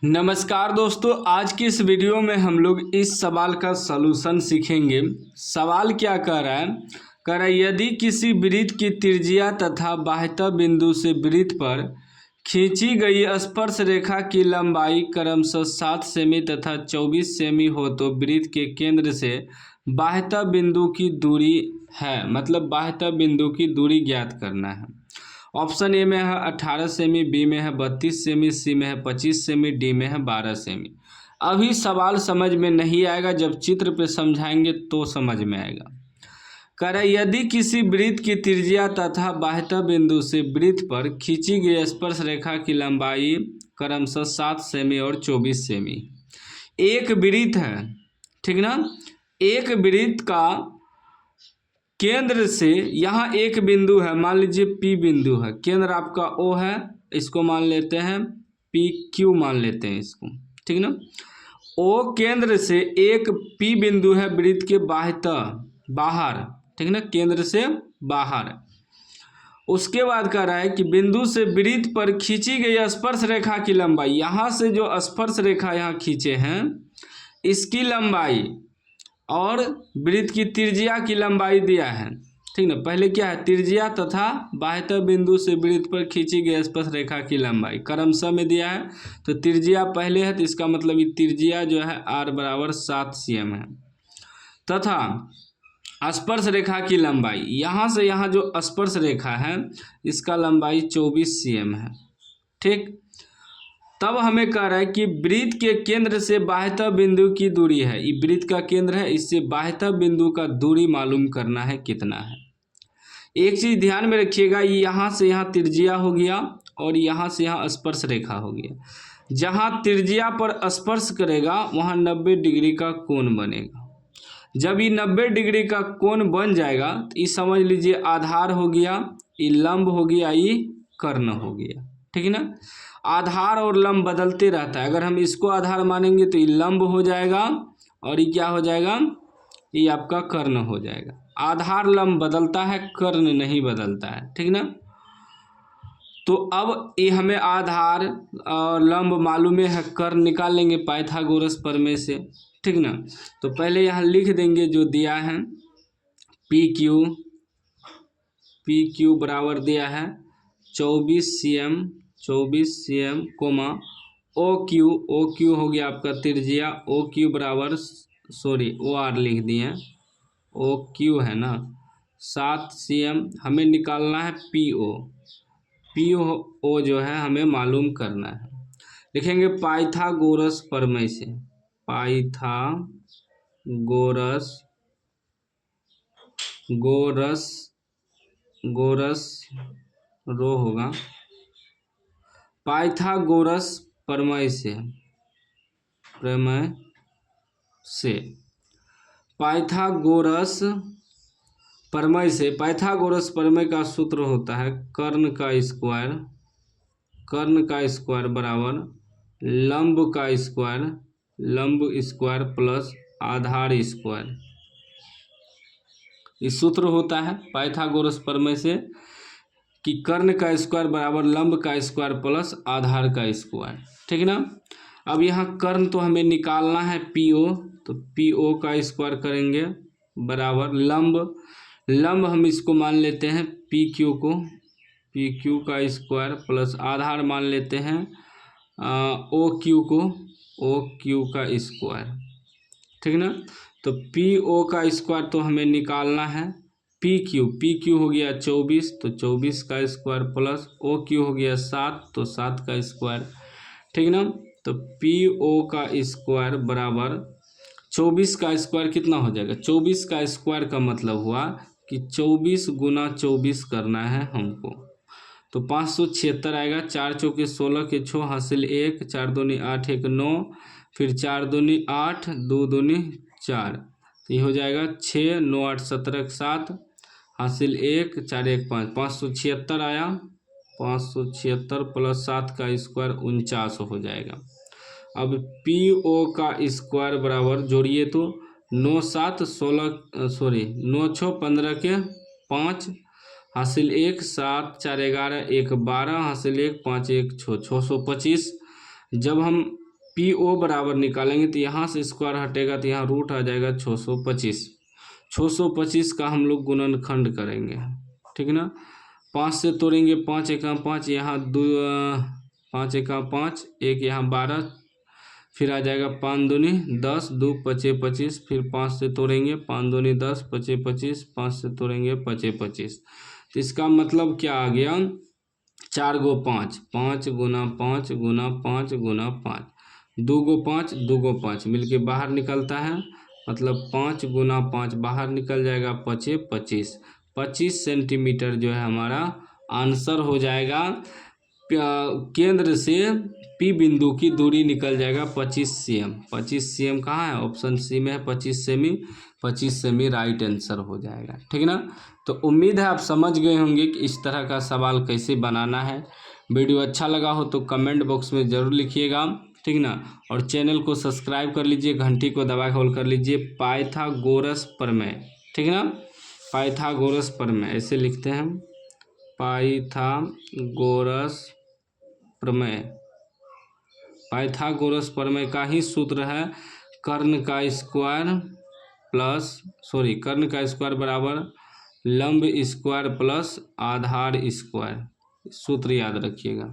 नमस्कार दोस्तों, आज की इस वीडियो में हम लोग इस सवाल का सलूशन सीखेंगे। सवाल क्या कह रहा है यदि किसी वृत्त की त्रिज्या तथा बाह्यतः बिंदु से वृत्त पर खींची गई स्पर्श रेखा की लंबाई क्रमशः 7 सेमी तथा 24 सेमी हो तो वृत्त के केंद्र से बाह्यतः बिंदु की दूरी है, मतलब बाह्यतः बिंदु की दूरी ज्ञात करना है। ऑप्शन ए में है 18 सेमी, बी में है 32 सेमी, सी में है 25 सेमी, डी में है 12 सेमी। अभी सवाल समझ में नहीं आएगा, जब चित्र पे समझाएंगे तो समझ में आएगा। कह रहा है यदि किसी वृत्त की त्रिज्या तथा बाह्यतः बिंदु से वृत्त पर खींची गई स्पर्श रेखा की लंबाई क्रमशः 7 सेमी और 24 सेमी। एक वृत्त है, ठीक ना। एक वृत्त का केंद्र से यहाँ एक बिंदु है, मान लीजिए P बिंदु है, केंद्र आपका O है, इसको मान लेते हैं PQ मान लेते हैं इसको, ठीक ना। O केंद्र से एक P बिंदु है वृत्त के बाहर, ठीक ना, केंद्र से बाहर। उसके बाद कह रहा है कि बिंदु से वृत्त पर खींची गई स्पर्श रेखा की लंबाई, यहाँ से जो स्पर्श रेखा यहाँ खींचे हैं इसकी लंबाई और वृत्त की त्रिज्या की लंबाई दिया है, ठीक ना। पहले क्या है, त्रिज्या तथा बाह्यतः बिंदु से वृत्त पर खींची गई स्पर्श रेखा की लंबाई क्रमशः में दिया है। तो त्रिज्या पहले है, तो इसका मतलब ये त्रिज्या जो है r बराबर 7 cm है, तथा स्पर्श रेखा की लंबाई यहाँ से यहाँ जो स्पर्श रेखा है इसका लंबाई 24 cm है, ठीक। तब हमें कह रहा है कि वृत्त के केंद्र से बाह्यतः बिंदु की दूरी है, ये वृत्त का केंद्र है, इससे बाह्यतः बिंदु का दूरी मालूम करना है कितना है। एक चीज़ ध्यान में रखिएगा, ये यहाँ से यहाँ त्रिज्या हो गया और यहाँ से यहाँ स्पर्श रेखा हो गया। जहाँ त्रिज्या पर स्पर्श करेगा वहाँ 90 डिग्री का कोण बनेगा। जब ये 90 डिग्री का कोण बन जाएगा तो ये समझ लीजिए आधार हो गया, ये लंब हो गया, ये कर्ण हो गया, ठीक है ना। आधार और लंब बदलते रहता है, अगर हम इसको आधार मानेंगे तो ये लंब हो जाएगा और ये क्या हो जाएगा, ये आपका कर्ण हो जाएगा। आधार लंब बदलता है, कर्ण नहीं बदलता है, ठीक ना। तो अब ये हमें आधार और लंब मालूम है, कर्ण निकाल लेंगे पाइथागोरस प्रमेय से, ठीक ना। तो पहले यहाँ लिख देंगे जो दिया है, पी क्यू बराबर दिया है 24 cm कोमा ओ क्यू हो गया आपका त्रिज्या, ओ क्यू बराबर ओ आर लिख दिए, ओ क्यू है ना 7 cm। हमें निकालना है पी ओ जो है हमें मालूम करना है। लिखेंगे पाइथागोरस प्रमेय से, गोरस रो होगा, पाइथागोरस प्रमेय से पाइथागोरस प्रमेय का सूत्र होता है कर्ण का स्क्वायर बराबर लंब स्क्वायर प्लस आधार स्क्वायर। इस सूत्र होता है पाइथागोरस प्रमेय से कि कर्ण का स्क्वायर बराबर लंब का स्क्वायर प्लस आधार का स्क्वायर, ठीक है ना। अब यहाँ कर्ण तो हमें निकालना है पीओ, तो पीओ का स्क्वायर करेंगे बराबर लंब हम इसको मान लेते हैं पी क्यू का स्क्वायर प्लस आधार मान लेते हैं ओ क्यू का स्क्वायर, ठीक ना। तो पी ओ का स्क्वायर तो हमें निकालना है पी क्यू हो गया 24, तो 24 का स्क्वायर प्लस ओ क्यू हो गया 7, तो 7 का स्क्वायर, ठीक ना। तो पी ओ का स्क्वायर बराबर 24 का स्क्वायर कितना हो जाएगा, 24 का स्क्वायर का मतलब हुआ कि 24 गुना 24 करना है हमको, तो 576 आएगा। 4 चौके 16 के 6 हासिल 1, 4 दूनी 8 1 9, फिर 4 दूनी 8 2 दूनी 4, तो ये हो जाएगा 6 9 8 17 7 हासिल 1 4 1 5, 576 आया। 576 प्लस 7 का स्क्वायर 49 हो जाएगा। अब पी ओ का स्क्वायर बराबर जोड़िए तो 9 7 9 6 15 के 5 हासिल 1 7 4 11 1 12 हासिल 1 5 1 6 625। जब हम PO बराबर निकालेंगे तो यहाँ से स्क्वायर हटेगा तो यहाँ रूट आ जाएगा 625। 625 का हम लोग गुणनखंड करेंगे, ठीक ना। 5 से तोड़ेंगे, 5 एका 5, यहाँ 2 5 एका 5, एक यहाँ 12, फिर आ जाएगा 5 दूनी 10, 2 पचे 25, फिर 5 से तोड़ेंगे, 5 दूनी 10, पचे 25, 5 से तोड़ेंगे, पचे 25। तो इसका मतलब क्या आ गया, 4 गो 5, 5 गुना 5 गुना 5 गुना 5, 2 गो 5, 2 गो 5 मिलके बाहर निकलता है, मतलब 5 गुना 5 बाहर निकल जाएगा, पचे 25। 25 सेंटीमीटर जो है हमारा आंसर हो जाएगा। केंद्र से P बिंदु की दूरी निकल जाएगा 25 cm। 25 cm कहाँ है, ऑप्शन सी में है 25 सेमी। 25 सेमी राइट आंसर हो जाएगा, ठीक ना। तो उम्मीद है आप समझ गए होंगे कि इस तरह का सवाल कैसे बनाना है। वीडियो अच्छा लगा हो तो कमेंट बॉक्स में ज़रूर लिखिएगा, ठीक ना। और चैनल को सब्सक्राइब कर लीजिए, घंटी को दबा के होल्ड कर लीजिए। पाइथागोरस प्रमेय, ठीक ना, पाइथागोरस प्रमेय ऐसे लिखते हैं, पाइथागोरस प्रमेय। पाइथागोरस प्रमेय का ही सूत्र है कर्ण का स्क्वायर बराबर लंब स्क्वायर प्लस आधार स्क्वायर। सूत्र याद रखिएगा।